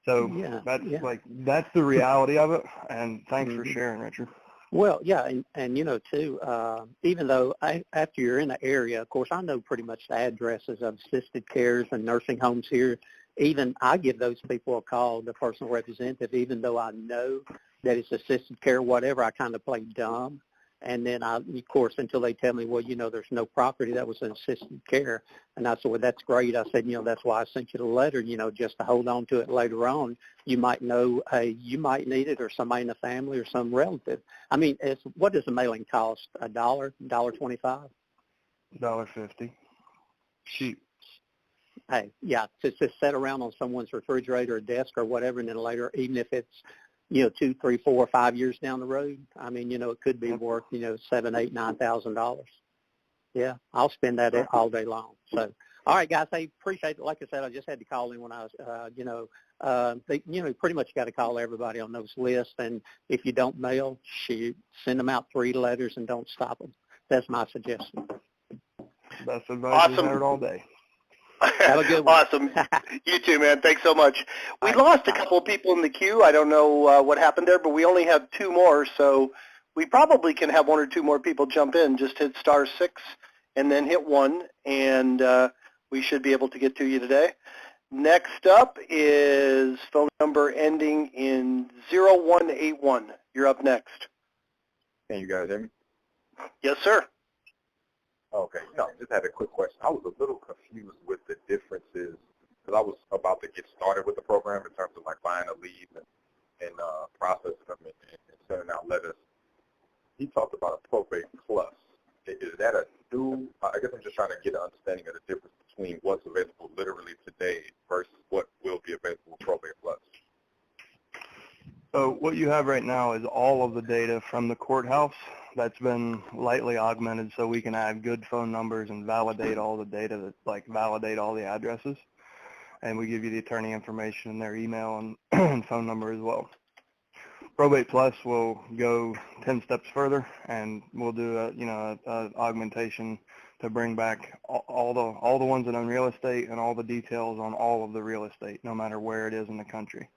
So that's the reality of it. And thanks for sharing, Richard. Well, yeah, and too, even though after you're in the area, of course, I know pretty much the addresses of assisted cares and nursing homes here. Even I give those people a call, the personal representative, even though I know that it's assisted care, whatever, I kind of play dumb. And then, of course, until they tell me, well, there's no property, that was an assisted care. And I said, well, that's great. I said, that's why I sent you the letter, just to hold on to it later on. You might know, hey, you might need it, or somebody in the family or some relative. I mean, what does a mailing cost? $1, $1.25? $1.50. Cheap. Hey, yeah, to sit around on someone's refrigerator or desk or whatever, and then later, even if it's, 2, 3, 4, 5 years down the road, I mean, it could be worth, $7,000, $8,000, $9,000. Yeah, I'll spend that all day long. So, all right, guys, I appreciate it. Like I said, I just had to call in when I was, pretty much got to call everybody on those lists. And if you don't mail, shoot, send them out 3 letters and don't stop them. That's my suggestion. Best advice I've heard all day. Have a good one. Awesome. You too, man. Thanks so much. We lost a couple of people in the queue. I don't know what happened there, but we only have 2 more, so we probably can have 1 or 2 more people jump in. Just hit *6 and then hit 1, and we should be able to get to you today. Next up is phone number ending in 0181. You're up next. Can you guys hear me? Yes, sir. Okay. No, just had a quick question. I was a little confused with the differences because I was about to get started with the program in terms of like buying a lead and processing them and sending out letters. He talked about a Probate Plus. Is that a new? I guess I'm just trying to get an understanding of the difference between what's available literally today versus what will be available with Probate Plus. So what you have right now is all of the data from the courthouse that's been lightly augmented so we can add good phone numbers and validate all the data, that like validate all the addresses. And we give you the attorney information and their email and phone number as well. Probate Plus will go 10 steps further, and we'll do a augmentation to bring back all the ones that own real estate and all the details on all of the real estate, no matter where it is in the country.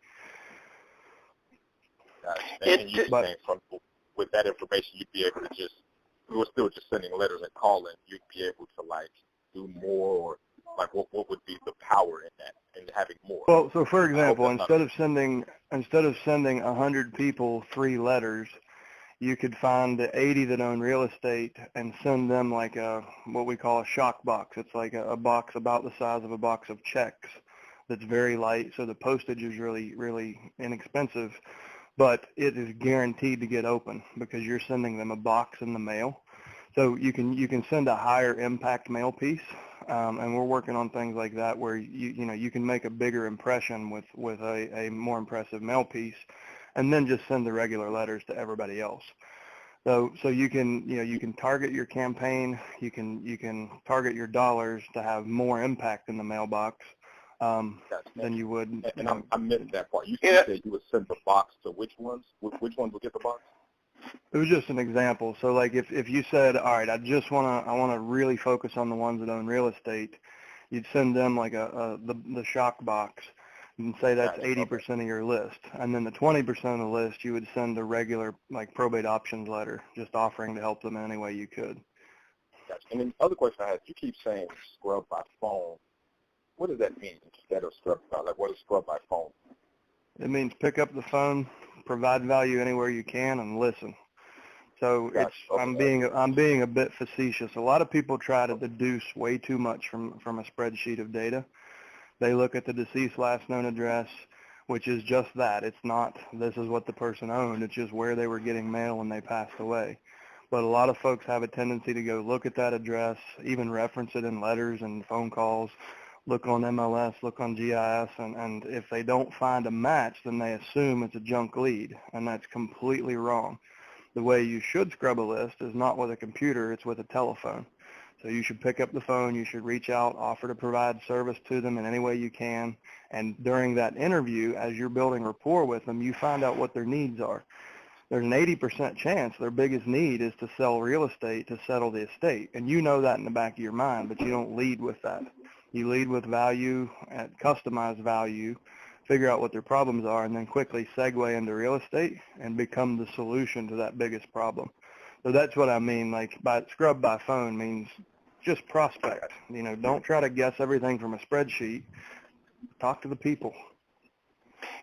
And you saying with that information, you'd be able to just, we were still just sending letters and calling, you'd be able to like do more, or like what would be the power in that and having more? Well, so for example, instead of sending 100 people 3 letters, you could find the 80 that own real estate and send them like what we call a shock box. It's like a box about the size of a box of checks that's very light, so the postage is really, really inexpensive, but it is guaranteed to get open because you're sending them a box in the mail. So you can send a higher impact mail piece, and we're working on things like that where you can make a bigger impression with a more impressive mail piece, and then just send the regular letters to everybody else. So you can target your campaign, you can target your dollars to have more impact in the mailbox than you would. And I missed that part. You said you would send the box to which ones? Which ones would get the box? It was just an example. So like if you said, all right, I want to really focus on the ones that own real estate, you'd send them like the shock box and say that's 80% of your list. And then the 20% of the list, you would send a regular like probate options letter, just offering to help them in any way you could. Gotcha. And then the other question I had, you keep saying scrub by phone. What does that mean instead of scrub by? Like, what is scrub by phone? It means pick up the phone, provide value anywhere you can, and listen. So Gotcha. I'm being a bit facetious. A lot of people try to deduce way too much from a spreadsheet of data. They look at the deceased last known address, which is just that. It's not this is what the person owned. It's just where they were getting mail when they passed away. But a lot of folks have a tendency to go look at that address, even reference it in letters and phone calls, look on MLS, look on GIS, and if they don't find a match, then they assume it's a junk lead, and that's completely wrong. The way you should scrub a list is not with a computer, it's with a telephone. So you should pick up the phone, you should reach out, offer to provide service to them in any way you can, and during that interview, as you're building rapport with them, you find out what their needs are. There's an 80% chance their biggest need is to sell real estate to settle the estate, and you know that in the back of your mind, but you don't lead with that. You lead with value, customized value, figure out what their problems are, and then quickly segue into real estate and become the solution to that biggest problem. So that's what I mean. Like scrub by phone means just prospect. Don't try to guess everything from a spreadsheet. Talk to the people.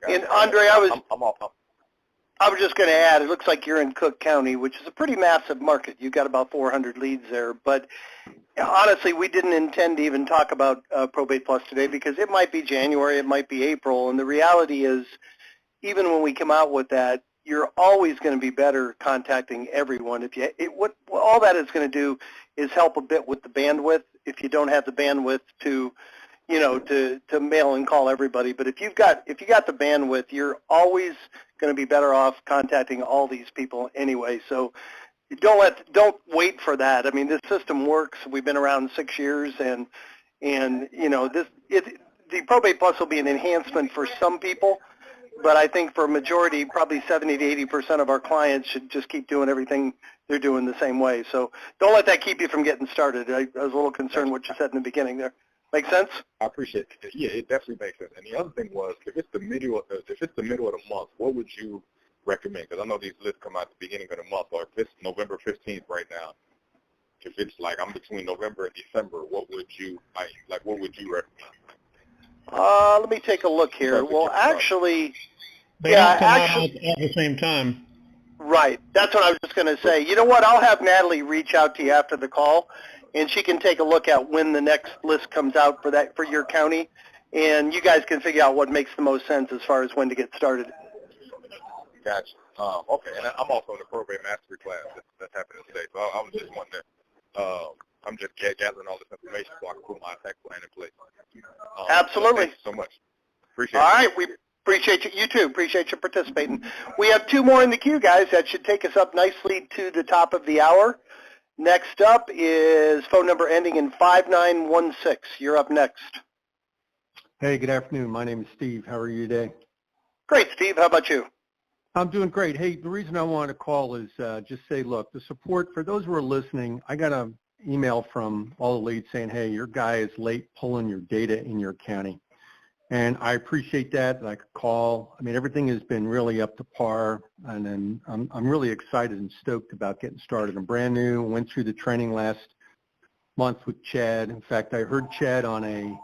And Andre, I was just going to add, it looks like you're in Cook County, which is a pretty massive market. You've got about 400 leads there. But honestly, we didn't intend to even talk about Probate Plus today because it might be January, it might be April. And the reality is, even when we come out with that, you're always going to be better contacting everyone. What all that is going to do is help a bit with the bandwidth if you don't have the bandwidth to mail and call everybody. But if you got the bandwidth, you're always going to be better off contacting all these people anyway. So don't wait for that. I mean, this system works. We've been around 6 years, and the Probate Plus will be an enhancement for some people. But I think for a majority, probably 70 to 80% of our clients should just keep doing everything they're doing the same way. So don't let that keep you from getting started. I was a little concerned what you said in the beginning there. Make sense? I appreciate it. Yeah, it definitely makes sense. And the other thing was, if it's the middle of the month, what would you recommend? Because I know these lists come out at the beginning of the month, or if it's November 15th right now, if it's like I'm between November and December, what would you what would you recommend? Let me take a look here. Well, actually, They don't come out all at the same time. Right. That's what I was just going to say. You know what? I'll have Natalie reach out to you after the call, and she can take a look at when the next list comes out for your county, and you guys can figure out what makes the most sense as far as when to get started. Gotcha. Okay, and I'm also in the probate mastery class that's happening today, so I was just wondering. I'm just gathering all this information so I can put my attack plan in place. Absolutely. Thank you so much. Appreciate it. All right. We appreciate you. You too. Appreciate you participating. We have 2 more in the queue, guys. That should take us up nicely to the top of the hour. Next up is phone number ending in 5916. You're up next. Hey, good afternoon. My name is Steve. How are you today? Great, Steve. How about you? I'm doing great. Hey, the reason I wanted to call is just say, look, the support, for those who are listening, I got an email from all the leads saying, hey, your guy is late pulling your data in your county. And I appreciate that I could call. I mean, everything has been really up to par, and then I'm really excited and stoked about getting started. I'm brand new, went through the training last month with Chad. In fact, I heard Chad on a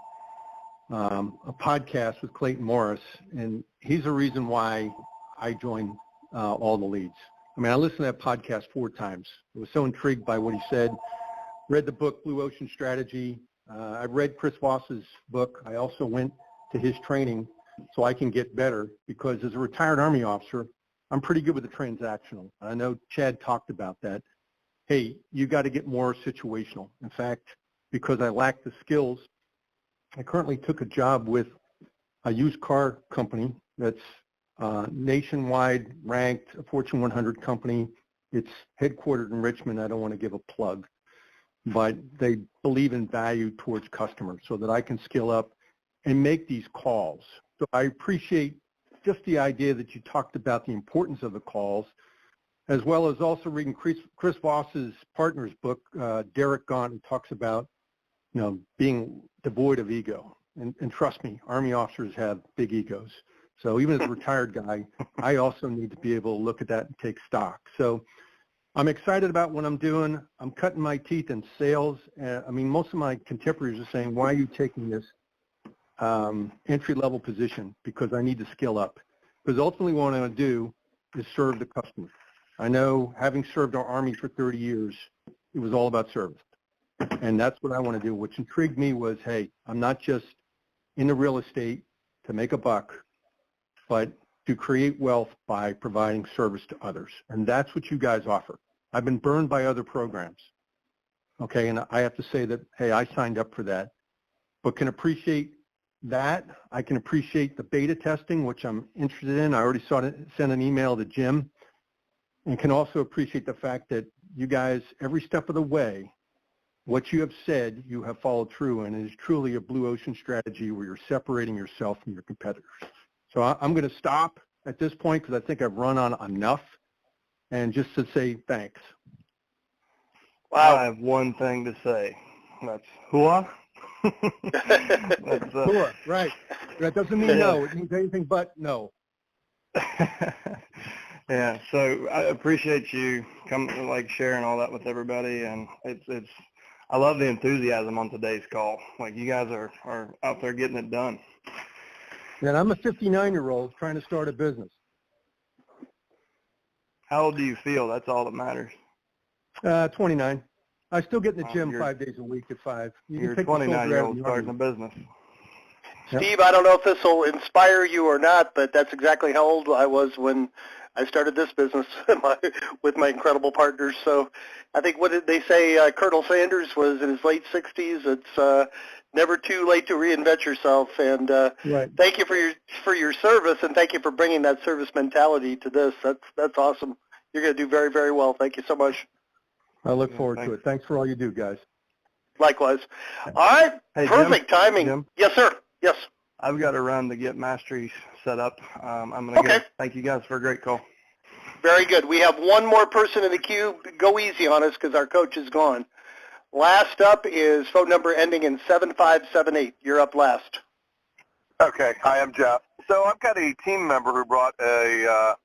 podcast with Clayton Morris, and he's the reason why I joined all the leads. I mean, I listened to that podcast 4 times. I was so intrigued by what he said. Read the book, Blue Ocean Strategy. I read Chris Voss's book. I also went to his training so I can get better, because as a retired Army officer, I'm pretty good with the transactional. I know Chad talked about that. Hey, you got to get more situational. In fact, because I lack the skills, I currently took a job with a used car company that's nationwide ranked, a Fortune 100 company. It's headquartered in Richmond. I don't want to give a plug, but they believe in value towards customers so that I can skill up and make these calls. So I appreciate just the idea that you talked about the importance of the calls, as well as also reading Chris Voss's partner's book, Derek Gaunt, who talks about, being devoid of ego. And trust me, Army officers have big egos. So even as a retired guy, I also need to be able to look at that and take stock. So I'm excited about what I'm doing. I'm cutting my teeth in sales. I mean, most of my contemporaries are saying, why are you taking this entry-level position? Because I need to skill up. Because ultimately what I want to do is serve the customer. I know, having served our Army for 30 years, it was all about service. And that's what I want to do. What intrigued me was, hey, I'm not just in the real estate to make a buck, but to create wealth by providing service to others. And that's what you guys offer. I've been burned by other programs. Okay, and I have to say that, hey, I signed up for that, but can appreciate that. I can appreciate the beta testing, which I'm interested in. I already sent an email to Jim, and can also appreciate the fact that you guys, every step of the way, what you have said, you have followed through, and it is truly a blue ocean strategy where you're separating yourself from your competitors. So I'm going to stop at this point because I think I've run on enough, and just to say thanks. Wow. I have one thing to say. That's hooah. Hooah, right. That doesn't mean no. It means anything but no. Yeah, so I appreciate you sharing all that with everybody, and it's I love the enthusiasm on today's call. Like, you guys are out there getting it done. And I'm a 59-year-old trying to start a business. How old do you feel? That's all that matters. 29. I still get in the gym 5 days a week at 5. You're a 29-year-old starting a business. Steve, I don't know if this will inspire you or not, but that's exactly how old I was when I started this business with my incredible partners. So I think, what did they say, Colonel Sanders was in his late 60s. It's never too late to reinvent yourself. And right. Thank you for your service, and thank you for bringing that service mentality to this. That's awesome. You're going to do very, very well. Thank you so much. I look forward to it. Thanks for all you do, guys. Likewise. All right. Hey, perfect Jim, timing. Jim? Yes, sir. Yes. I've got to run to get Mastery set up. I'm going to go. Thank you guys for a great call. Very good. We have one more person in the queue. Go easy on us because our coach is gone. Last up is phone number ending in 7578. You're up last. Okay. Hi, I'm Jeff. So I've got a team member who brought an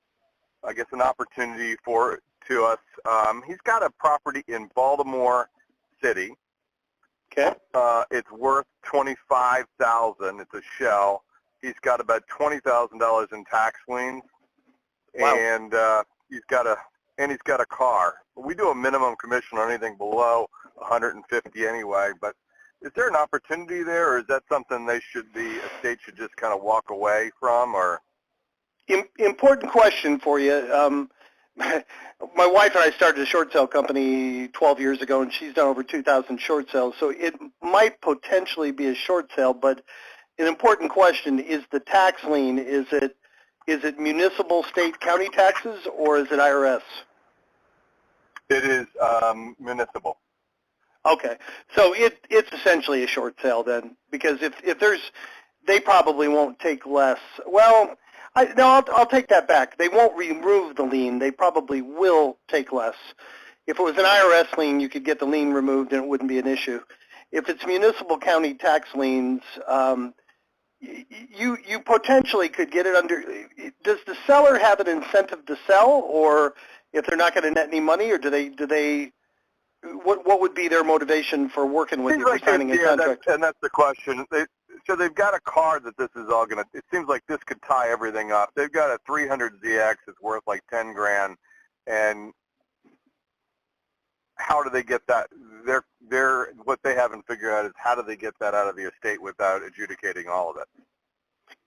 opportunity to us. He's got a property in Baltimore City. Okay. It's worth $25,000. It's a shell. He's got about $20,000 in tax liens. Wow. And he's got a car. We do a minimum commission on anything below 150 anyway, but is there an opportunity there, or is that something the estate should just kind of walk away from, or? Important question for you. My wife and I started a short sale company 12 years ago, and she's done over 2,000 short sales, so it might potentially be a short sale, but an important question is the tax lien, is it municipal, state, county taxes, or is it IRS? It is municipal. Okay, so it's essentially a short sale then, because if they probably won't take less. Well, I'll take that back. They won't remove the lien. They probably will take less. If it was an IRS lien, you could get the lien removed and it wouldn't be an issue. If it's municipal county tax liens, you potentially could get it under. Does the seller have an incentive to sell, or if they're not going to net any money, or do they? What would be their motivation for working with you, for signing a contract? That's the question. So they've got a car that this is all going to, it seems like this could tie everything up. They've got a 300ZX that's worth like 10 grand, and how do they get that? What they haven't figured out is how do they get that out of the estate without adjudicating all of it?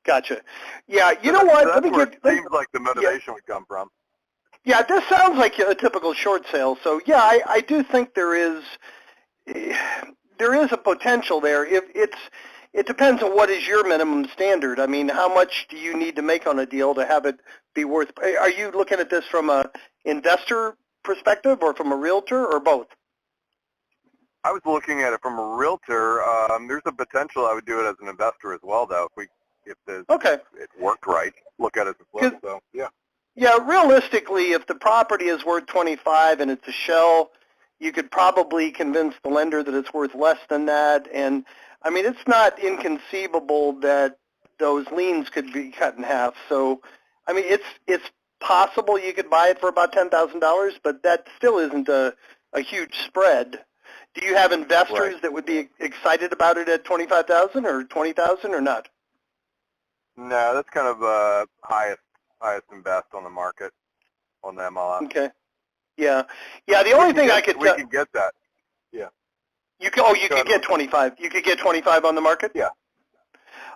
Gotcha. Yeah, you know what? It seems like the motivation would come from. Yeah, this sounds like a typical short sale. So yeah, I do think there is a potential there. It depends on what is your minimum standard. I mean, how much do you need to make on a deal to have it be worth? Are you looking at this from a investor perspective or from a realtor, or both? I was looking at it from a realtor. There's a potential I would do it as an investor as well, though, if it worked right. Look at it as well. So yeah. Yeah, realistically, if the property is worth 25 and it's a shell, you could probably convince the lender that it's worth less than that. And I mean, it's not inconceivable that those liens could be cut in half. So, I mean, it's possible you could buy it for about $10,000, but that still isn't a huge spread. Do you have investors that would be excited about it at $25,000 or $20,000 or not? No, that's kind of highest and best on the market on the MLS. Okay. Yeah. Yeah. The only thing I could we can get that. Yeah. You could get 25. You could get 25 on the market. Yeah.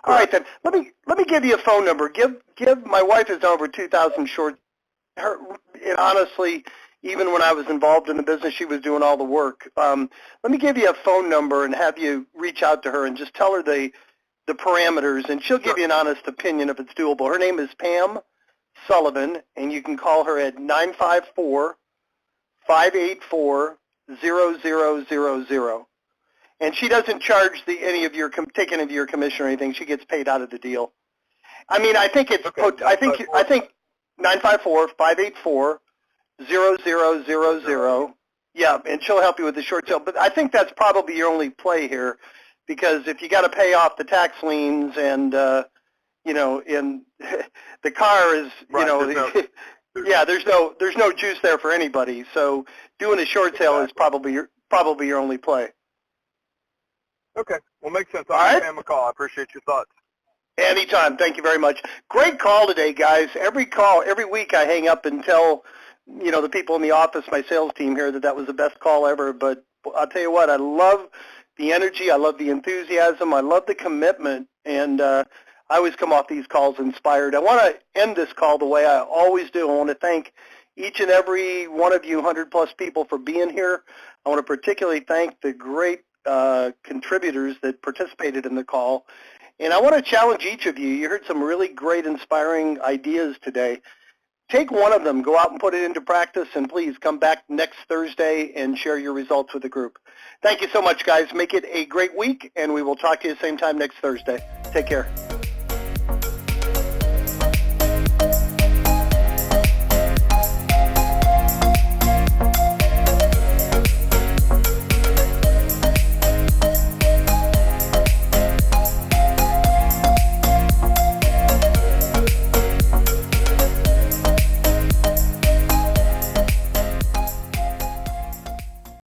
All right then. Let me give you a phone number. Give my wife is over 2,000 short. And honestly, even when I was involved in the business, she was doing all the work. Let me give you a phone number and have you reach out to her and just tell her the parameters, and she'll give you an honest opinion if it's doable. Her name is Pam Sullivan, and you can call her at 954-584-0000. And she doesn't charge take any of your commission or anything. She gets paid out of the deal. I mean, I think it's I think 954-584-0000. Yeah, and she'll help you with the short sale. But I think that's probably your only play here, because if you got to pay off the tax liens and and the car is, yeah, there's no juice there for anybody. So doing a short sale is probably your only play. Okay, well, makes sense. I'll give Pam a call. I appreciate your thoughts. Anytime. Thank you very much. Great call today, guys. Every week I hang up and tell the people in the office, my sales team here, that was the best call ever. But I'll tell you what, I love the energy. I love the enthusiasm. I love the commitment. And I always come off these calls inspired. I want to end this call the way I always do. I want to thank each and every one of you 100-plus people for being here. I want to particularly thank the great contributors that participated in the call. And I want to challenge each of you. You heard some really great, inspiring ideas today. Take one of them, go out and put it into practice, and please come back next Thursday and share your results with the group. Thank you so much, guys. Make it a great week, and we will talk to you same time next Thursday. Take care.